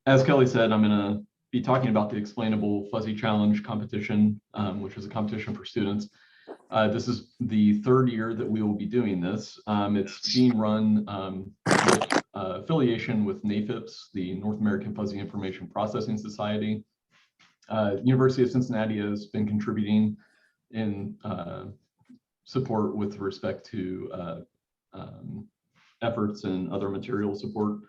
As Kelly said, I'm going to be talking about the Explainable Fuzzy Challenge competition, which is a competition for students. This is the third year that we will be doing this. It's being run with affiliation with NAFIPS, the North American Fuzzy Information Processing Society. University of Cincinnati has been contributing in support with respect to efforts and other material support.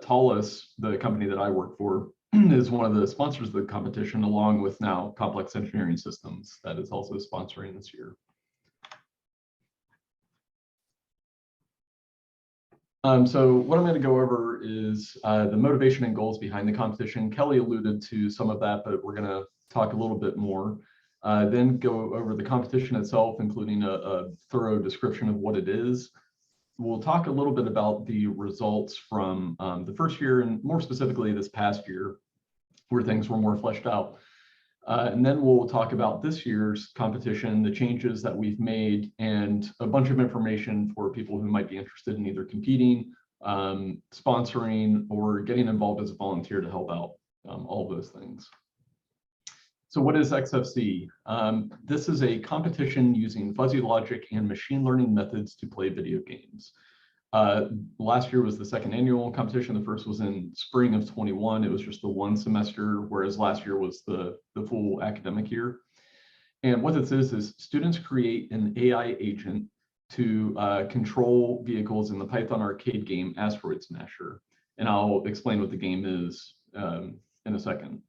Thales, the company that I work for, is one of the sponsors of the competition, along with now Complex Engineering Systems that is also sponsoring this year. So what I'm going to go over is the motivation and goals behind the competition. Kelly alluded to some of that, but we're going to talk a little bit more. Then go over the competition itself, including a thorough description of what it is. We'll talk a little bit about the results from the first year, and more specifically this past year, where things were more fleshed out. And then we'll talk about this year's competition, the changes that we've made, and a bunch of information for people who might be interested in either competing, sponsoring, or getting involved as a volunteer to help out, all of those things. So what is XFC? This is a competition using fuzzy logic and machine learning methods to play video games. Last year was the second annual competition. The first was in spring of 21. It was just the one semester, whereas last year was the full academic year. And what this is students create an AI agent to control vehicles in the Python arcade game Asteroid Smasher. And I'll explain what the game is in a second.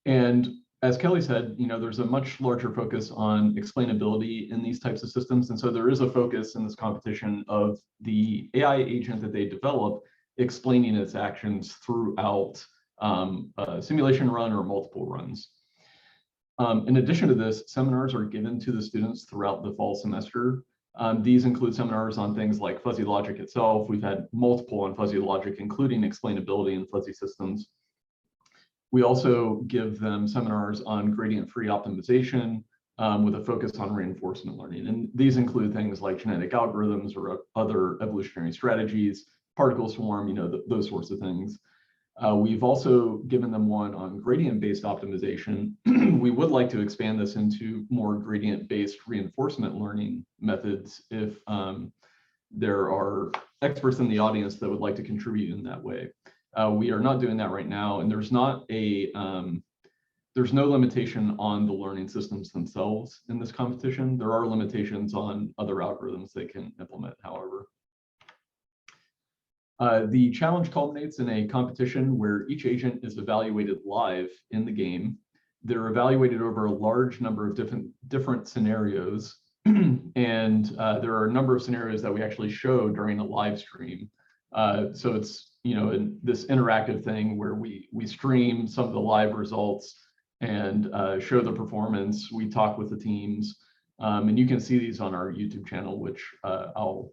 And as Kelly said, there's a much larger focus on explainability in these types of systems. And so there is a focus in this competition of the AI agent that they develop explaining its actions throughout a simulation run or multiple runs. In addition to this, seminars are given to the students throughout the fall semester. These include seminars on things like fuzzy logic itself. We've had multiple on fuzzy logic, including explainability and fuzzy systems. We also give them seminars on gradient-free optimization with a focus on reinforcement learning. And these include things like genetic algorithms or other evolutionary strategies, particle swarm, those sorts of things. We've also given them one on gradient-based optimization. We would like to expand this into more gradient-based reinforcement learning methods if there are experts in the audience that would like to contribute in that way. We are not doing that right now, and there's no limitation on the learning systems themselves in this competition. There are limitations on other algorithms they can implement, however. The challenge culminates in a competition where each agent is evaluated live in the game. They're evaluated over a large number of different scenarios, and there are a number of scenarios that we actually show during a live stream. So it's this interactive thing where we stream some of the live results and show the performance. We talk with the teams, and you can see these on our YouTube channel, which I'll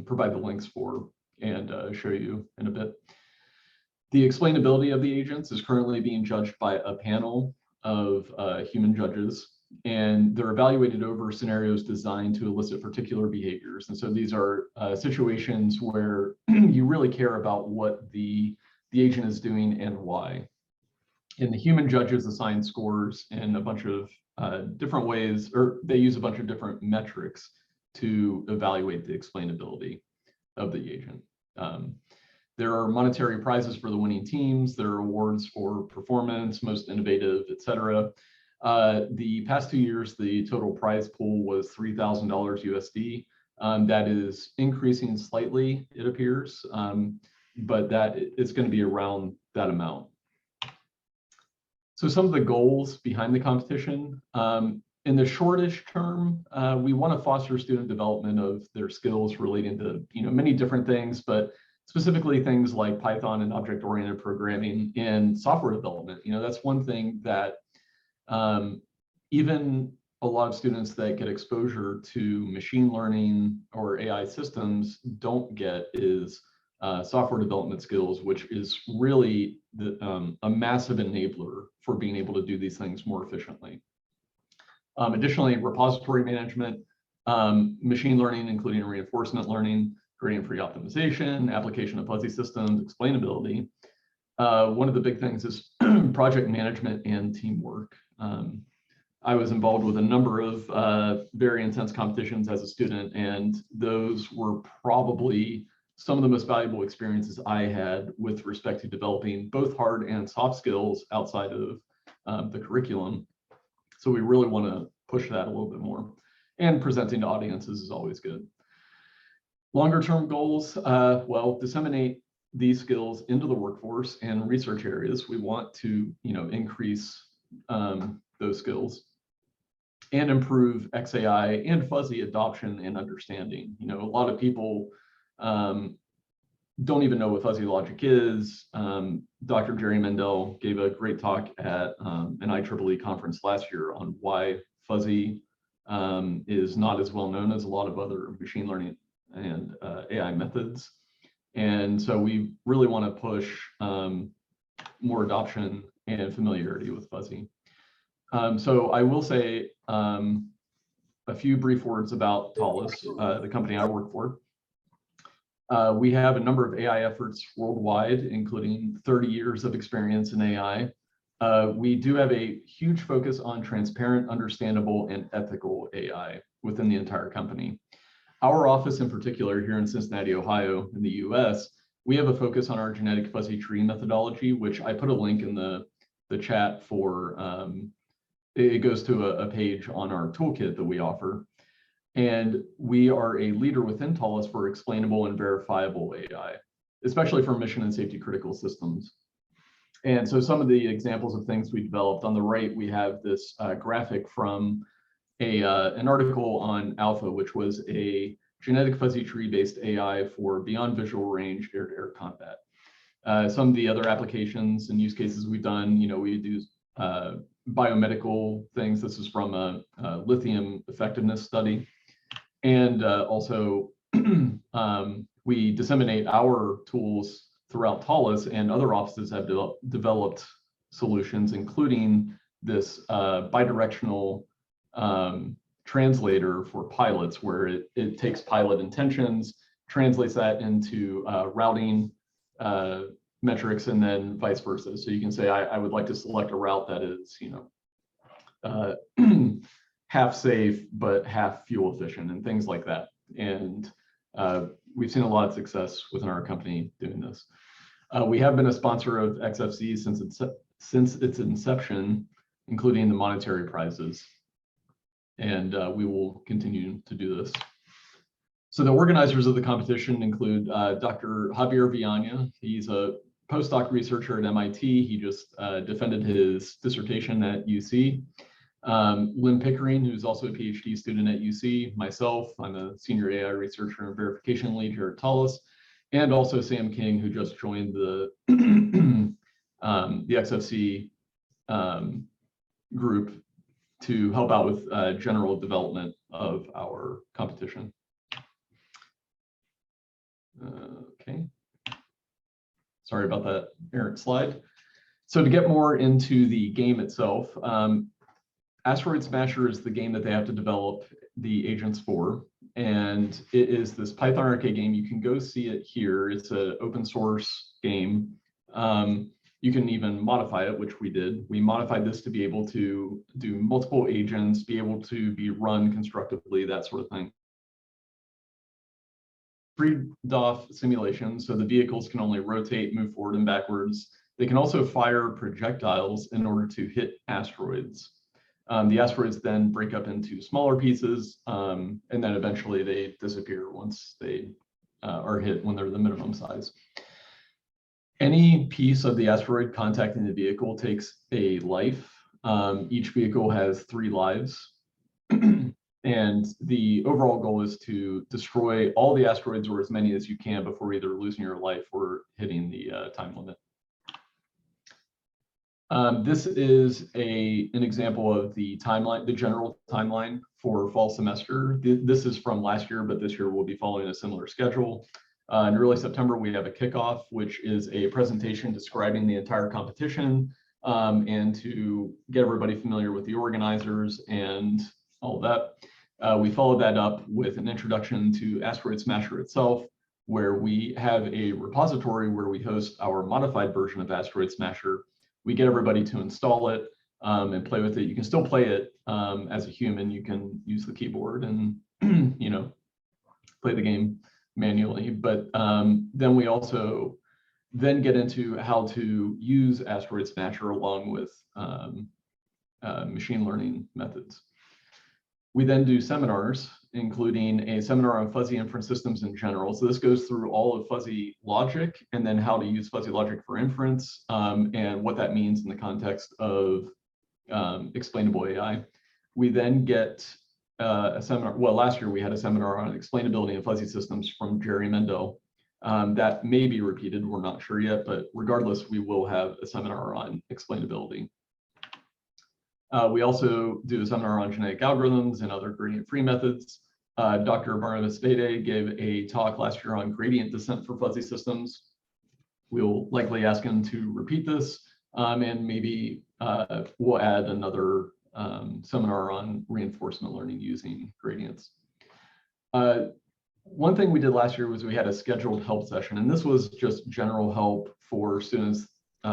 provide the links for and show you in a bit. The explainability of the agents is currently being judged by a panel of human judges, and they're evaluated over scenarios designed to elicit particular behaviors. And so these are situations where you really care about what the agent is doing and why. And the human judges assign scores in a bunch of different ways, or they use a bunch of different metrics to evaluate the explainability of the agent. There are monetary prizes for the winning teams. There are awards for performance, most innovative, etc. The past 2 years, the total prize pool was $3,000 USD. That is increasing slightly, it appears, but that it's going to be around that amount. So some of the goals behind the competition, in the shortish term, we want to foster student development of their skills relating to many different things, but specifically things like Python and object-oriented programming and software development. That's one thing that even a lot of students that get exposure to machine learning or AI systems don't get is software development skills, which is really a massive enabler for being able to do these things more efficiently. Additionally, repository management, machine learning, including reinforcement learning, gradient-free optimization, application of fuzzy systems, explainability. One of the big things is project management and teamwork. I was involved with a number of very intense competitions as a student, and those were probably some of the most valuable experiences I had with respect to developing both hard and soft skills outside of the curriculum. So we really want to push that a little bit more. And presenting to audiences is always good. Longer term goals, well, disseminate these skills into the workforce and research areas. We want to, increase those skills and improve XAI and fuzzy adoption and understanding. A lot of people don't even know what fuzzy logic is. Dr. Jerry Mendel gave a great talk at an IEEE conference last year on why fuzzy is not as well known as a lot of other machine learning and AI methods. And so we really want to push more adoption and familiarity with fuzzy. So I will say a few brief words about Thales, the company I work for. We have a number of AI efforts worldwide, including 30 years of experience in AI. We do have a huge focus on transparent, understandable, and ethical AI within the entire company. Our office in particular here in Cincinnati, Ohio, in the US, we have a focus on our genetic fuzzy tree methodology, which I put a link in the chat for. It goes to a page on our toolkit that we offer. And we are a leader within Thales for explainable and verifiable AI, especially for mission and safety critical systems. And so some of the examples of things we developed, on the right, we have this graphic from an article on Alpha, which was a genetic fuzzy tree based AI for beyond visual range air-to-air combat. Some of the other applications and use cases we've done, we do biomedical things. This is from a lithium effectiveness study. And also we disseminate our tools throughout Thales, and other offices have developed solutions, including this bidirectional translator for pilots, where it takes pilot intentions, translates that into routing metrics, and then vice versa. So you can say, I would like to select a route that is, half safe, but half fuel efficient, and things like that. And we've seen a lot of success within our company doing this. We have been a sponsor of XFC since its inception, including the monetary prizes. And we will continue to do this. So the organizers of the competition include Dr. Javier Viana. He's a postdoc researcher at MIT. He just defended his dissertation at UC. Lynn Pickering, who's also a PhD student at UC, myself, I'm a senior AI researcher and verification lead here at Thales, and also Sam King, who just joined the XFC group to help out with general development of our competition. Okay. Sorry about that errant slide. So to get more into the game itself, Asteroid Smasher is the game that they have to develop the agents for, and it is this Python arcade game. You can go see it here. It's an open source game. You can even modify it, which we did. We modified this to be able to do multiple agents, be able to be run constructively, that sort of thing. Pre-DOF simulation, so the vehicles can only rotate, move forward and backwards. They can also fire projectiles in order to hit asteroids. The asteroids then break up into smaller pieces, and then eventually they disappear once they are hit when they're the minimum size. Any piece of the asteroid contacting the vehicle takes a life. Each vehicle has 3 lives. And the overall goal is to destroy all the asteroids, or as many as you can, before either losing your life or hitting the time limit. This is an example of the timeline, the general timeline for fall semester. This is from last year, but this year we'll be following a similar schedule. In early September, we have a kickoff, which is a presentation describing the entire competition and to get everybody familiar with the organizers and all of that. We followed that up with an introduction to Asteroid Smasher itself, where we have a repository where we host our modified version of Asteroid Smasher. We get everybody to install it and play with it. You can still play it as a human. You can use the keyboard and play the game manually. But then we also then get into how to use Asteroid Smasher along with machine learning methods. We then do seminars, including a seminar on fuzzy inference systems in general. So this goes through all of fuzzy logic and then how to use fuzzy logic for inference and what that means in the context of explainable AI. We then get a seminar. Well, last year we had a seminar on explainability and fuzzy systems from Jerry Mendel. That may be repeated, we're not sure yet, but regardless, we will have a seminar on explainability. We also do a seminar on genetic algorithms and other gradient-free methods. Dr. Barnabas Bede gave a talk last year on gradient descent for fuzzy systems. We'll likely ask him to repeat this, and maybe we'll add another seminar on reinforcement learning using gradients. One thing we did last year was we had a scheduled help session, and this was just general help for students,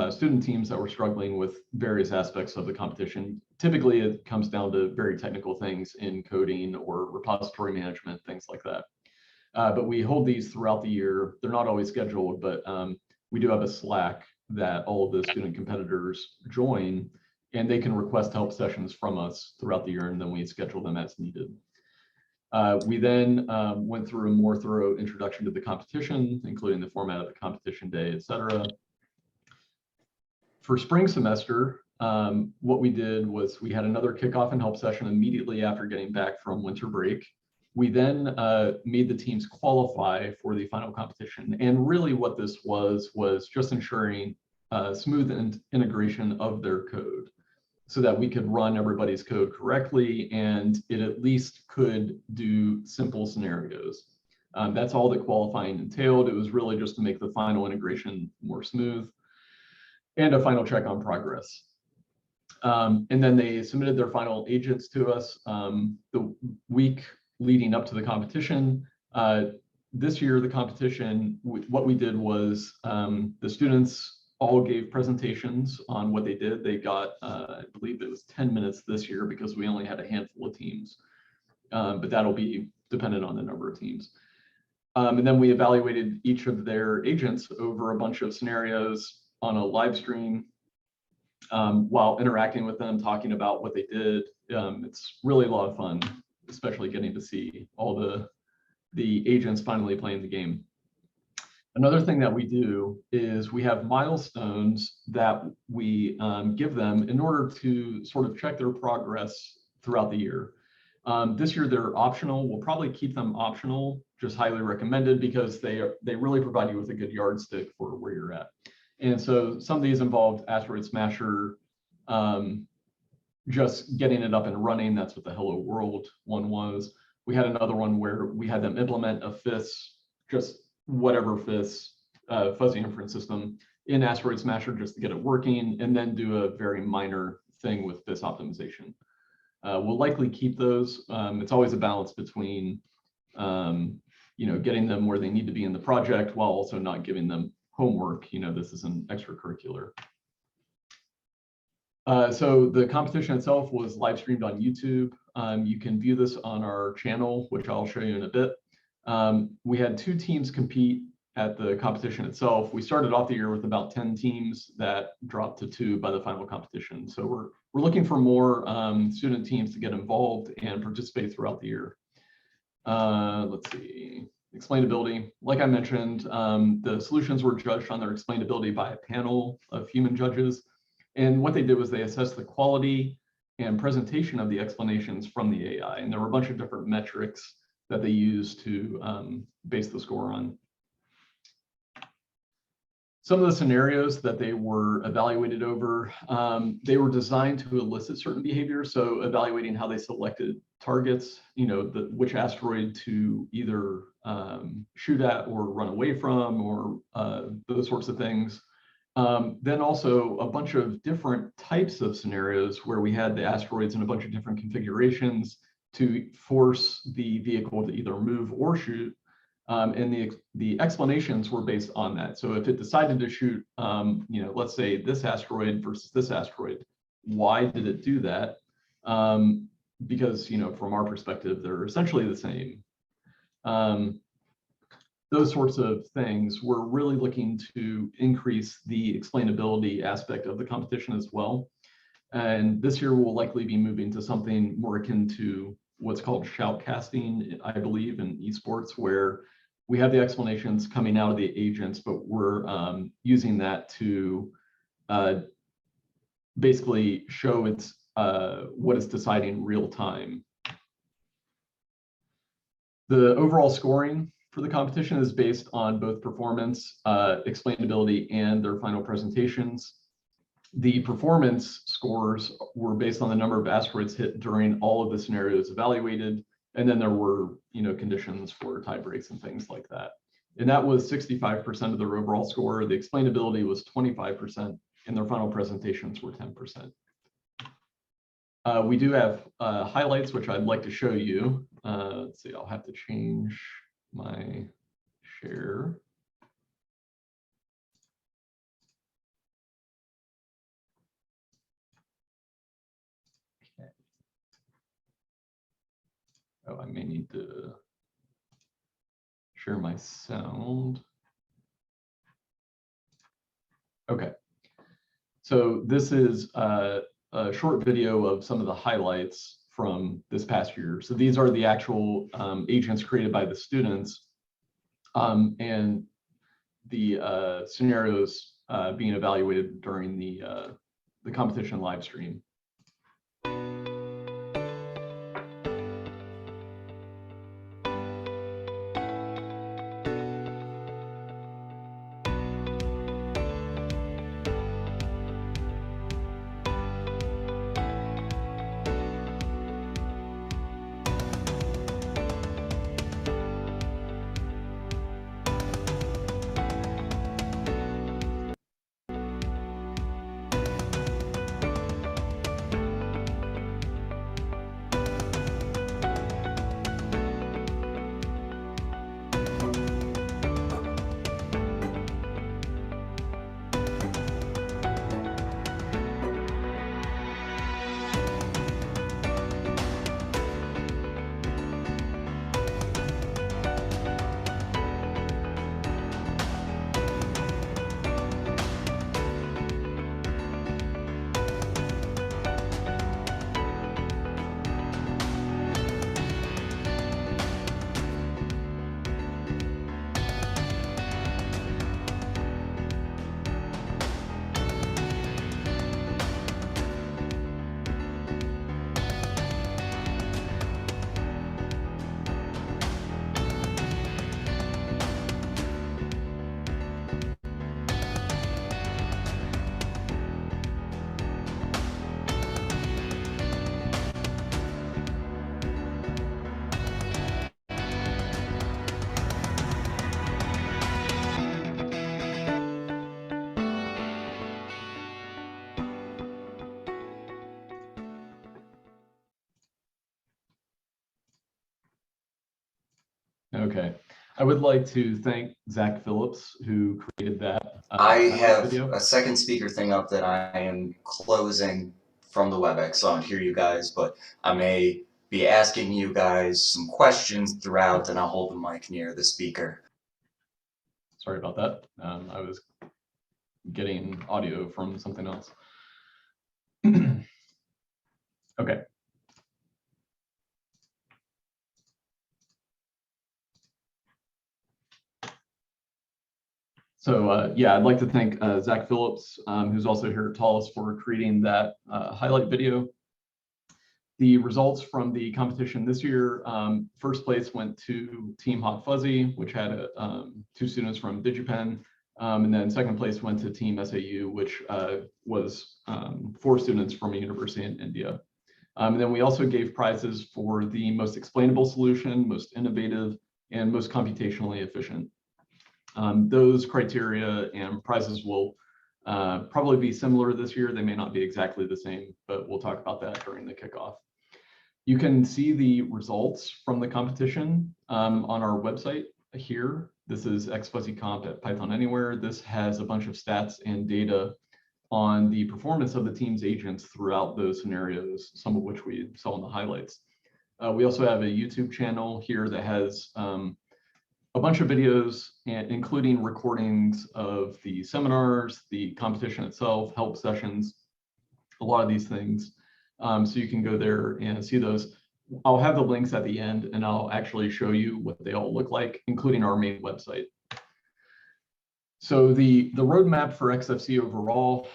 student teams that were struggling with various aspects of the competition. Typically, it comes down to very technical things in coding or repository management, things like that. But we hold these throughout the year. They're not always scheduled, but we do have a Slack that all of the student competitors join, and they can request help sessions from us throughout the year, and then we schedule them as needed. We then went through a more thorough introduction to the competition, including the format of the competition day, etc. For spring semester, what we did was we had another kickoff and help session immediately after getting back from winter break. We then made the teams qualify for the final competition. And really what this was just ensuring smooth integration of their code so that we could run everybody's code correctly and it at least could do simple scenarios. That's all that qualifying entailed. It was really just to make the final integration more smooth and a final check on progress. And then they submitted their final agents to us the week leading up to the competition. This year, the competition, what we did was the students all gave presentations on what they did. They got, I believe it was 10 minutes this year because we only had a handful of teams, but that'll be dependent on the number of teams. And then we evaluated each of their agents over a bunch of scenarios on a live stream while interacting with them, talking about what they did. It's really a lot of fun, especially getting to see all the agents finally playing the game. Another thing that we do is we have milestones that we give them in order to sort of check their progress throughout the year. This year they're optional. We'll probably keep them optional, just highly recommended because they really provide you with a good yardstick for where you're at. And so some of these involved Asteroid Smasher, just getting it up and running. That's what the Hello World one was. We had another one where we had them implement a FIS, just whatever FIS, fuzzy inference system in Asteroid Smasher just to get it working, and then do a very minor thing with FIS optimization. We'll likely keep those. It's always a balance between getting them where they need to be in the project while also not giving them homework. This is an extracurricular. So the competition itself was live streamed on YouTube. You can view this on our channel, which I'll show you in a bit. We had 2 teams compete at the competition itself. We started off the year with about 10 teams that dropped to 2 by the final competition. So we're looking for more student teams to get involved and participate throughout the year. Let's see. Explainability, like I mentioned, the solutions were judged on their explainability by a panel of human judges. And what they did was they assessed the quality and presentation of the explanations from the AI. And there were a bunch of different metrics that they used to base the score on. Some of the scenarios that they were evaluated over, they were designed to elicit certain behaviors. So evaluating how they selected targets, which asteroid to either shoot at or run away from, or those sorts of things. Then also a bunch of different types of scenarios where we had the asteroids in a bunch of different configurations to force the vehicle to either move or shoot, And the explanations were based on that. So if it decided to shoot, let's say this asteroid versus this asteroid, why did it do that? Because, from our perspective, they're essentially the same. Those sorts of things, we're really looking to increase the explainability aspect of the competition as well. And this year we'll likely be moving to something more akin to what's called shoutcasting, I believe, in esports, where we have the explanations coming out of the agents, but we're using that to basically show it's what it's deciding real time. The overall scoring for the competition is based on both performance, explainability, and their final presentations. The performance scores were based on the number of asteroids hit during all of the scenarios evaluated, and then there were, conditions for tie breaks and things like that. And that was 65% of their overall score. The explainability was 25%, and their final presentations were 10%. We do have highlights, which I'd like to show you. Let's see, I'll have to change my share. Okay. Oh, I may need to share my sound. Okay. So this is a short video of some of the highlights from this past year. So these are the actual agents created by the students and the scenarios being evaluated during the competition live stream. Okay, I would like to thank Zach Phillips, who created that. I have video. A second speaker thing up that I am closing from the WebEx, so I don't hear you guys, but I may be asking you guys some questions throughout, and I'll hold the mic near the speaker. Sorry about that. I was getting audio from something else. Okay. So yeah, I'd like to thank Zach Phillips, who's also here at Thales, for creating that highlight video. The results from the competition this year, first place went to Team Hot Fuzzy, which had 2 students from DigiPen, and then second place went to Team SAU, which was 4 students from a university in India. And then we also gave prizes for the most explainable solution, most innovative, and most computationally efficient. Those criteria and prizes will probably be similar this year. They may not be exactly the same, but we'll talk about that during the kickoff. You can see the results from the competition on our website. here. This is XFuzzyComp at Python Anywhere. This has a bunch of stats and data on the performance of the team's agents throughout those scenarios, some of which we saw in the highlights. We also have a YouTube channel here that has a bunch of videos, including recordings of the seminars, the competition itself, help sessions, a lot of these things. So you can go there and see those. I'll have the links at the end, and I'll actually show you what they all look like, including our main website. So the roadmap for XFC overall,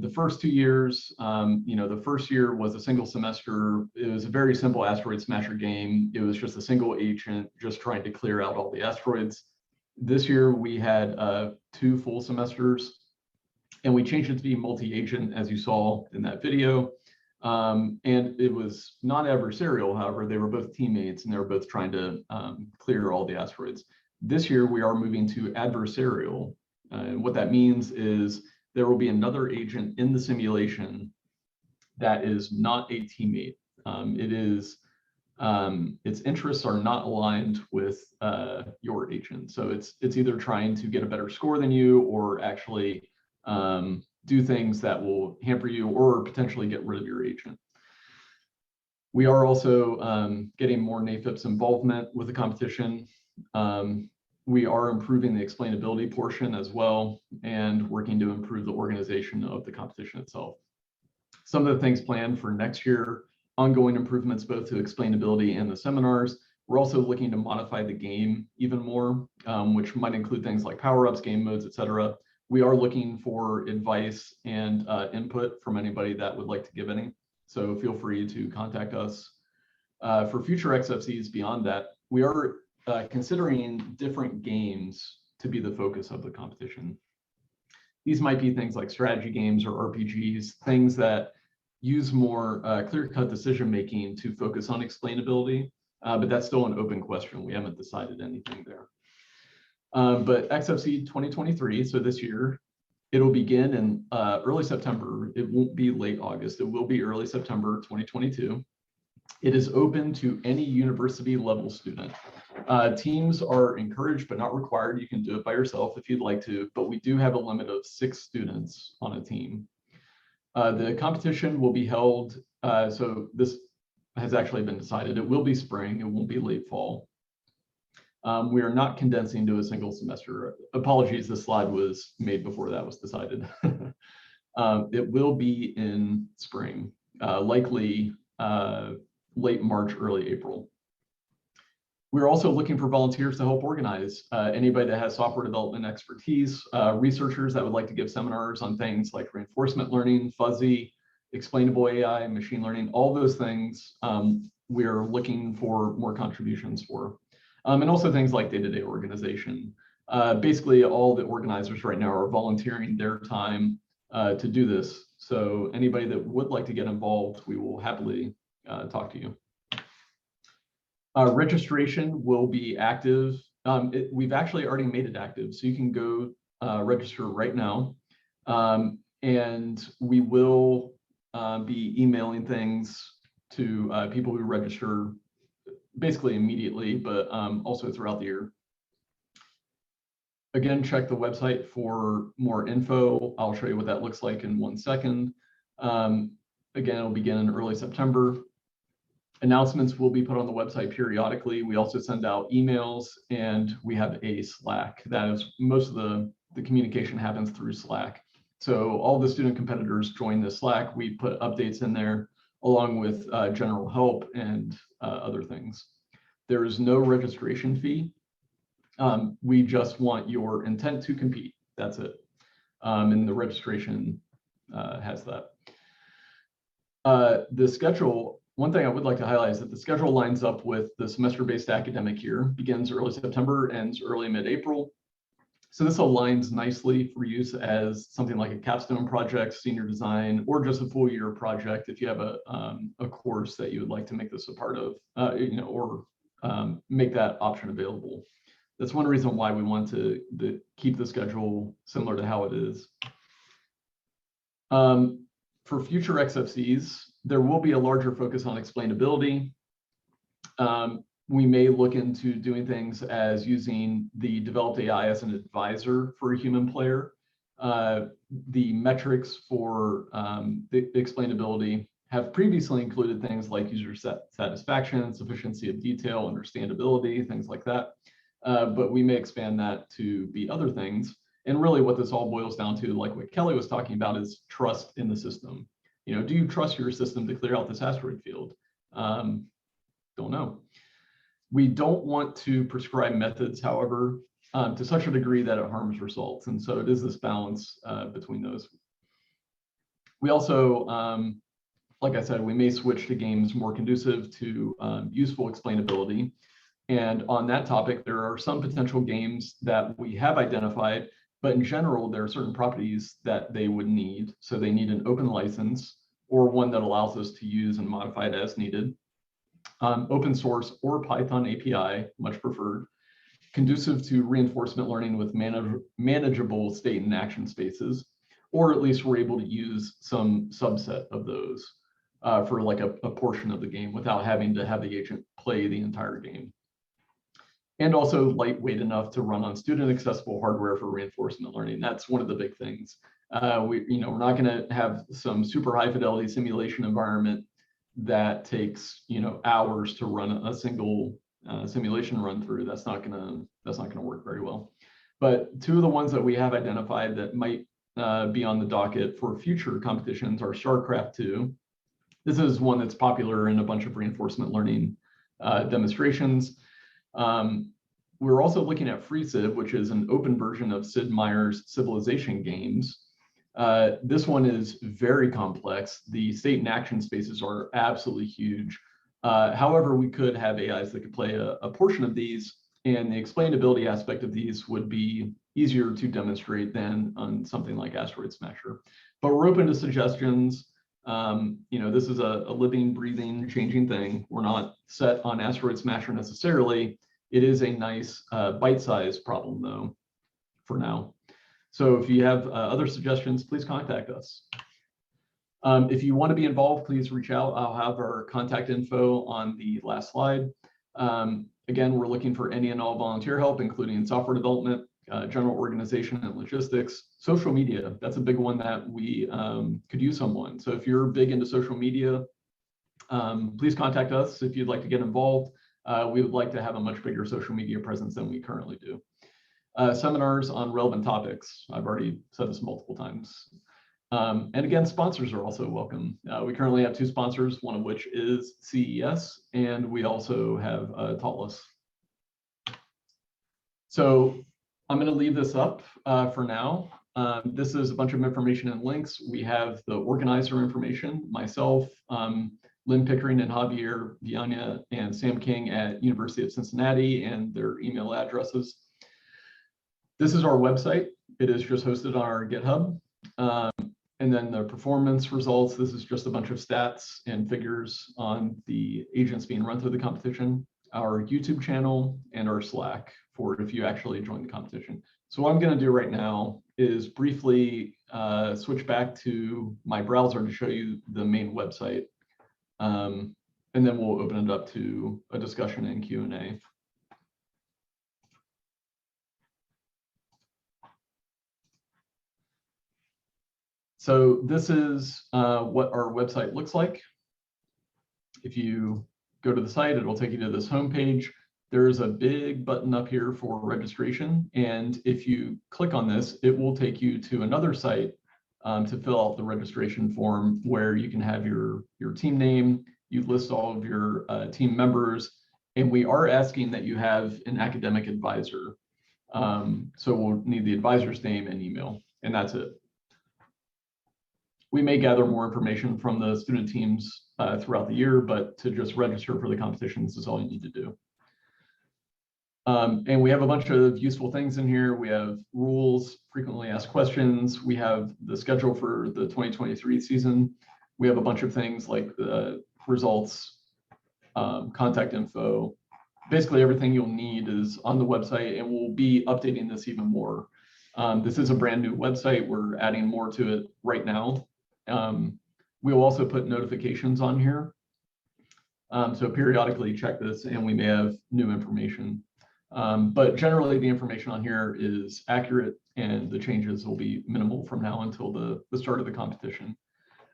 the first 2 years, the first year was a single semester. It was a very simple Asteroid Smasher game. It was just a single agent just trying to clear out all the asteroids. This year we had 2 full semesters, and we changed it to be multi-agent, as you saw in that video. And it was not adversarial, however, they were both teammates and they were both trying to clear all the asteroids. This year we are moving to adversarial. And what that means is there will be another agent in the simulation that is not a teammate. Its interests are not aligned with your agent. So it's either trying to get a better score than you, or actually do things that will hamper you or potentially get rid of your agent. We are also getting more NAFIP's involvement with the competition. We are improving the explainability portion as well, and working to improve the organization of the competition itself. Some of the things planned for next year: ongoing improvements both to explainability and the seminars. We're also looking to modify the game even more, which might include things like power-ups, game modes, etc. We are looking for advice and input from anybody that would like to give any. So feel free to contact us. For future XFCs beyond that, we are considering different games to be the focus of the competition. These might be things like strategy games or RPGs, things that use more clear-cut decision-making to focus on explainability, but that's still an open question. We haven't decided anything there. But XFC 2023, so this year, it'll begin in early September. It won't be late August. It will be early September 2022. It is open to any university level student. Teams are encouraged but not required. You can do it by yourself if you'd like to, but we do have a limit of 6 students on a team. The competition will be held, so this has actually been decided. It will be spring, it won't be late fall. We are not condensing to a single semester. Apologies, this slide was made before that was decided. It will be in spring, likely late March, early April. We're also looking for volunteers to help organize. Anybody that has software development expertise, researchers that would like to give seminars on things like reinforcement learning, fuzzy, explainable AI, machine learning, all those things we're looking for more contributions for. And also things like day-to-day organization. Basically, all the organizers right now are volunteering their time to do this. So anybody that would like to get involved, we will happily talk to you. Registration will be active. We've actually already made it active, so you can go register right now. And we will be emailing things to people who register basically immediately, but also throughout the year. Again, check the website for more info. I'll show you what that looks like in 1 second. Again, it'll begin in early September. Announcements will be put on the website periodically. We also send out emails, and we have a Slack. That is, most of the communication happens through Slack. So all the student competitors join the Slack. We put updates in there along with general help and other things. There is no registration fee. We just want your intent to compete. That's it. And the registration has that. The schedule, one thing I would like to highlight is that the schedule lines up with the semester-based academic year, begins early September, ends early mid-April. So this aligns nicely for use as something like a capstone project, senior design, or just a full year project if you have a course that you would like to make this a part of, or make that option available. That's one reason why we want to keep the schedule similar to how it is. For future XFCs, there will be a larger focus on explainability. We may look into doing things as using the developed AI as an advisor for a human player. The metrics for the explainability have previously included things like user satisfaction, sufficiency of detail, understandability, things like that. But we may expand that to be other things. And really what this all boils down to, like what Kelly was talking about, is trust in the system. You know, do you trust your system to clear out this asteroid field? Don't know. We don't want to prescribe methods, however, to such a degree that it harms results. And so it is this balance between those. We also, like I said, we may switch to games more conducive to useful explainability. And on that topic, there are some potential games that we have identified, but in general, there are certain properties that they would need. So they need an open license or one that allows us to use and modify it as needed. Open source or Python API, much preferred. Conducive to reinforcement learning with manageable state and action spaces, or at least we're able to use some subset of those for like a portion of the game without having to have the agent play the entire game. And also lightweight enough to run on student accessible hardware for reinforcement learning. That's one of the big things. We're not going to have some super high fidelity simulation environment that takes hours to run a single simulation run through. That's not gonna work very well. But two of the ones that we have identified that might be on the docket for future competitions are StarCraft 2. This is one that's popular in a bunch of reinforcement learning demonstrations. We're also looking at FreeCiv, which is an open version of Sid Meier's Civilization games. This one is very complex. The state and action spaces are absolutely huge. However, we could have AIs that could play a portion of these, and the explainability aspect of these would be easier to demonstrate than on something like Asteroid Smasher. But we're open to suggestions. This is a living, breathing, changing thing. We're not set on Asteroid Smasher necessarily. It is a nice bite-sized problem, though, for now. So if you have other suggestions, please contact us. If you want to be involved, please reach out. I'll have our contact info on the last slide. Again, we're looking for any and all volunteer help, including software development, general organization and logistics, social media. That's a big one that we could use someone. So if you're big into social media, please contact us if you'd like to get involved. We would like to have a much bigger social media presence than we currently do. Seminars on relevant topics. I've already said this multiple times. And again, sponsors are also welcome. We currently have 2 sponsors, one of which is CES, and we also have Thales. So I'm going to leave this up for now. This is a bunch of information and links. We have the organizer information, myself, Lynn Pickering and Javier Viana and Sam King at University of Cincinnati, and their email addresses. This is our website. It is just hosted on our GitHub. And then the performance results, this is just a bunch of stats and figures on the agents being run through the competition, our YouTube channel, and our Slack for if you actually join the competition. So what I'm going to do right now is briefly switch back to my browser to show you the main website. And then we'll open it up to a discussion and Q&A. So this is what our website looks like. If you go to the site, it'll take you to this homepage. There's a big button up here for registration. And if you click on this, it will take you to another site to fill out the registration form where you can have your team name, you list all of your team members, and we are asking that you have an academic advisor. So we'll need the advisor's name and email, and that's it. We may gather more information from the student teams throughout the year, but to just register for the competition, this is all you need to do. And we have a bunch of useful things in here. We have rules, frequently asked questions. We have the schedule for the 2023 season. We have a bunch of things like the results, contact info. Basically everything you'll need is on the website, and we'll be updating this even more. This is a brand new website. We're adding more to it right now. We'll also put notifications on here. So periodically check this and we may have new information. But generally the information on here is accurate and the changes will be minimal from now until the start of the competition.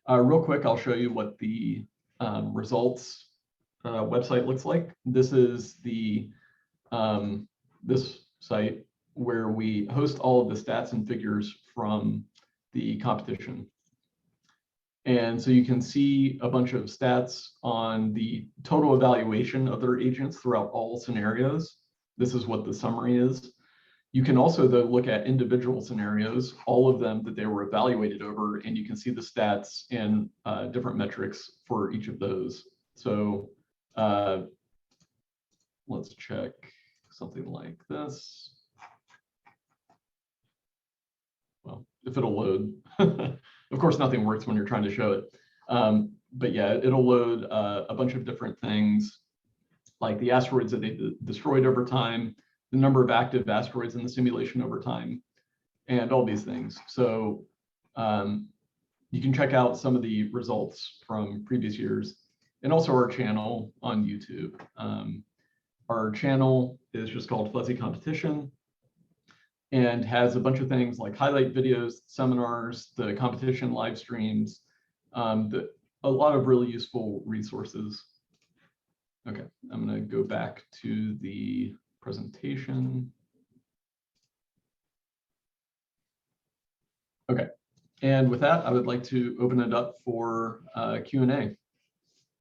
Real quick, I'll show you what the results website looks like. This is the this site where we host all of the stats and figures from the competition. And so you can see a bunch of stats on the total evaluation of their agents throughout all scenarios. This is what the summary is. You can also, though, look at individual scenarios, all of them that they were evaluated over, and you can see the stats and different metrics for each of those. So let's check something like this. Well, if it'll load. Of course, nothing works when you're trying to show it. But yeah, it'll load a bunch of different things, like the asteroids that they destroyed over time, the number of active asteroids in the simulation over time, and all these things. So you can check out some of the results from previous years, and also our channel on YouTube. Our channel is just called Fuzzy Competition and has a bunch of things like highlight videos, seminars, the competition live streams, a lot of really useful resources. Okay, I'm going to go back to the presentation. Okay, and with that, I would like to open it up for Q&A.